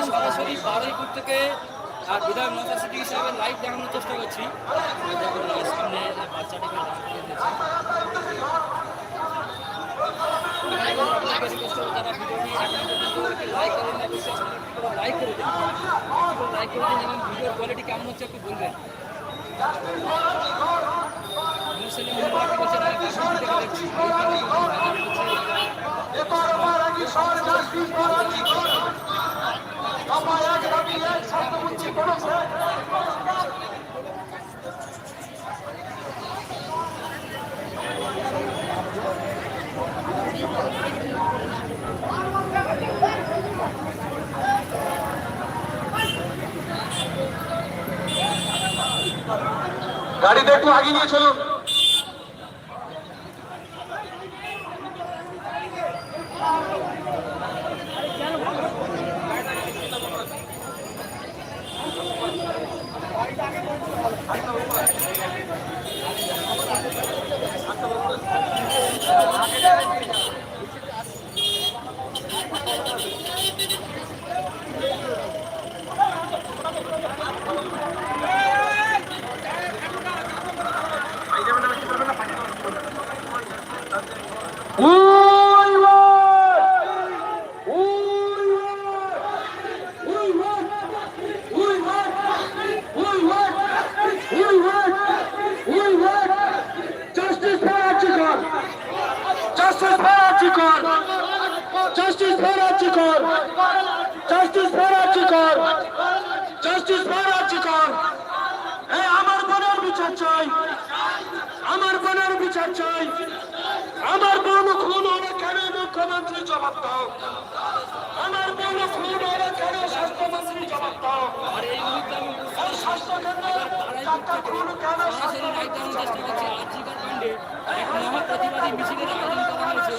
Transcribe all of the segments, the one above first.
সরাসরি বারুইপুর থেকে আর বিধায়ক নওশাদ সিদ্দিকী সাহেবের লাইভ দেখানোর চেষ্টা করছি। সামনে বাচ্চাটিকে যারা ভিডিওটি লাইক করেন লাইক করে দিন এবং ভিডিওর কোয়ালিটি কেমন হচ্ছে একটু বলবেন। গাড়িতে একটু আগে নিয়ে চলুন। আমার বোনের বিচার চাই। আমার বোন খুন হলে কেন মুখ্যমন্ত্রী জবাব দাও? আমার বোন খুন হলে কেন স্বাস্থ্যমন্ত্রী জবাব দাও? আর এই মুহূর্তে আমি স্বাস্থ্য কেন্দ্রের খুন কেন স্বাস্থ্যমন্ত্রী এক মহা প্রতিবাদী মিছিলের আয়োজন করা হয়েছে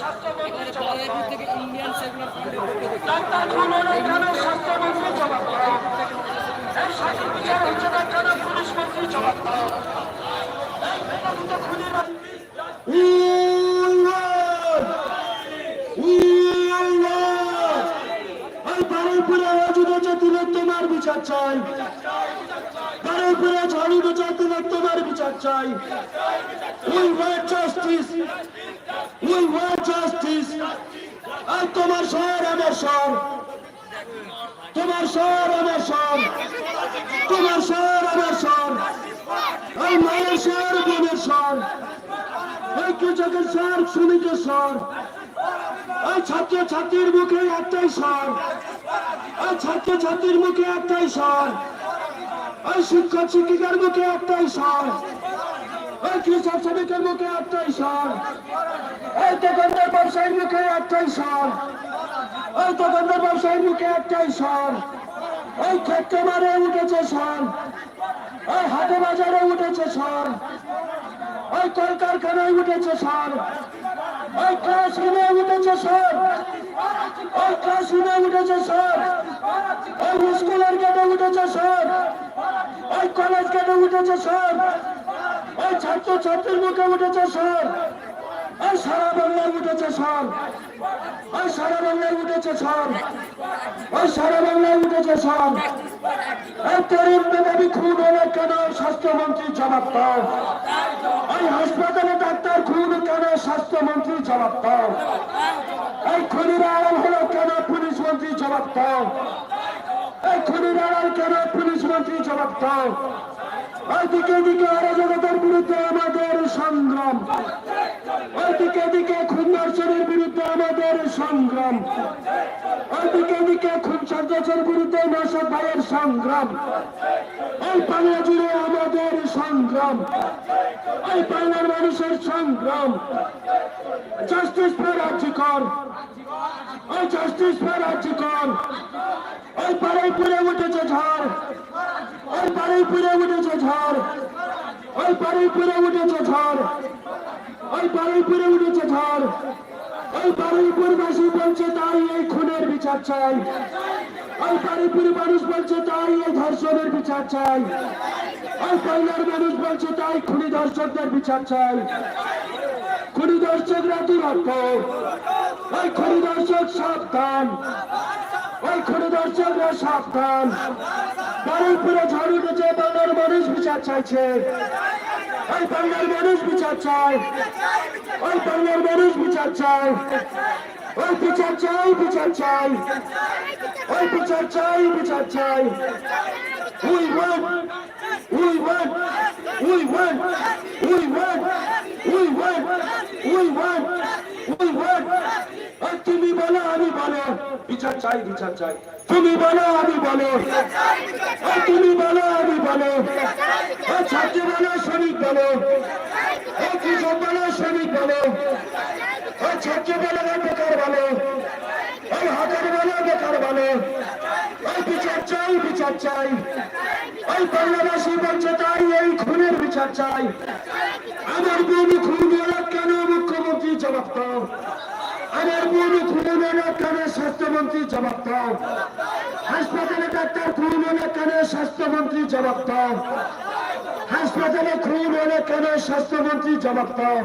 এখানে বারুইপুর থেকে ইন্ডিয়ান সেকুলার ফ্রন্টের পক্ষ থেকে। ডাক্তার খুন হলে কেন স্বাস্থ্যমন্ত্রী জবাব দাও? এই শাসন বিচার হচ্ছে না কেন পুলিশ মন্ত্রী জবাব দাও? বারুইপুরে অযোধ্যা তিলোত্তমার বিচার চাই। বারুইপুরে ঝড়িত তিলোত্তমার বিচার চাই। We want justice. We want justice. আর তোমার শহর আমার শহর, তোমার শহর আমার শহর, তোমার শহর আমার শহর, এই মায়ের শহর বোনের শহর, এই কৃষকের শহর শ্রমিকের শহর, এই ছাত্র ছাত্রীর মুখে একটাই স্বর, এই ছাত্র ছাত্রীর মুখে একটাই স্বর, এই শিক্ষক শিক্ষিকার মুখে একটাই স্বর, এই কৃষক শ্রমিকের মুখে একটাই স্বর, এই দোকানদার ব্যবসায়ীর মুখে একটাই স্বর, এই দোকানদার ব্যবসায়ীর মুখে একটাই স্বর, এই ক্ষেত্রে মারে উঠেছে স্বর, এই হাটে বাজারে উঠেছে স্বর, এই কলকারখানায় উঠেছে স্বর, এই ক্লাসরুমে উঠেছে স্বর, এই ক্লাসরুমে উঠেছে স্বর, এই স্কুলের গেটে উঠেছে স্বর, এই কলেজ গেটে উঠেছে স্বর, এই ছাত্র ছাত্রীর মুখে উঠেছে স্বর, এই সারা বাংলায় উঠেছে স্বর, এই সারা বাংলায় উঠেছে স্বর, এই সারা বাংলায় উঠেছে স্বর। এই তরুণ মেধাবী খুন হলে কেন স্বাস্থ্যমন্ত্রী জবাব দাও? এই হাসপাতালে ডাক্তার খুন কেন স্বাস্থ্যমন্ত্রী জবাব দাও? এই খুনির আড়াল হলো কেন পুলিশ মন্ত্রী জবাব দাও? এই খুনির আড়াল কেন পুলিশ মন্ত্রী জবাব দাও? ওই দিকে দিকে অরাজকতার বিরুদ্ধে আমাদের সংগ্রাম, ওই দিকে দিকে খুন ধর্ষণের বিরুদ্ধে আমাদের সংগ্রাম, ওই দিকে দিকে খুন সন্ত্রাসের বিরুদ্ধে নওশাদ ভাইয়ের সংগ্রাম, এই বাংলা জুড়ে আমাদের সংগ্রাম, এই বাংলার মানুষের সংগ্রাম। জাস্টিস ফর আরজিকর, ওই জাস্টিস ফর আরজিকর। ওই বারুইপুরে উঠেছে ঝড়, ওই বারুইপুরে উঠেছে ঝড়, ওই বারুইপুরে উঠেছে ঝড়, ওই বারুইপুরে উঠেছে ঝড়। ওই বারুইপুরবাসী বলছে তাই এই খুনের বিচার চাই, ওই বারুইপুর মানুষ বলছে তাই এই ধর্ষণের বিচার চাই, ওই বাংলার মানুষ বলছে তাই খুনি ধর্ষকদের বিচার চাই। খুনি দর্শকরা দুরন্ত, ওই খুনি দর্শক সাবধান, ওই খুনি দর্শকরা সাবধান। বারুইপুরে ঝড় উঠেছে, বাংলার মানুষ বিচার চাইছে, ওই বাংলার মানুষ বিচার চায়, ওই বাংলার মানুষ বিচার চায়, ওই বিচার চাই, বিচার চাই, ওই বিচার চাই, বিচার চাই। We want, we want, we want, we want, we want, we want, we want. আর তুমি বলো আমি বলো, বিচার চাই, বিচার চাই। তুমি বলো আমি বলো, আর তুমি বলো আমি বলো, আর ছাত্র বলো শ্রমিক বলো, আর কৃষক বলো শ্রমিক বলো, আর ছাত্র বলো বেকার বলো, আর হাজার বলো বেকার বলো। ওই বিচার চাই, বিচার চাই। ওই বাংলাদেশি বলছে তাই এই খুনের বিচার চাই। আমার বোন খুন হলো কেন মুখ্যমন্ত্রী জবাব দাও। আমার বোন খুন হলো কেন স্বাস্থ্যমন্ত্রী জবাব দাও। হাসপাতালে ডাক্তার খুন হলো কেন স্বাস্থ্যমন্ত্রী জবাব দাও। হাসপাতালে খুন হলো কেন স্বাস্থ্যমন্ত্রী জবাব দাও।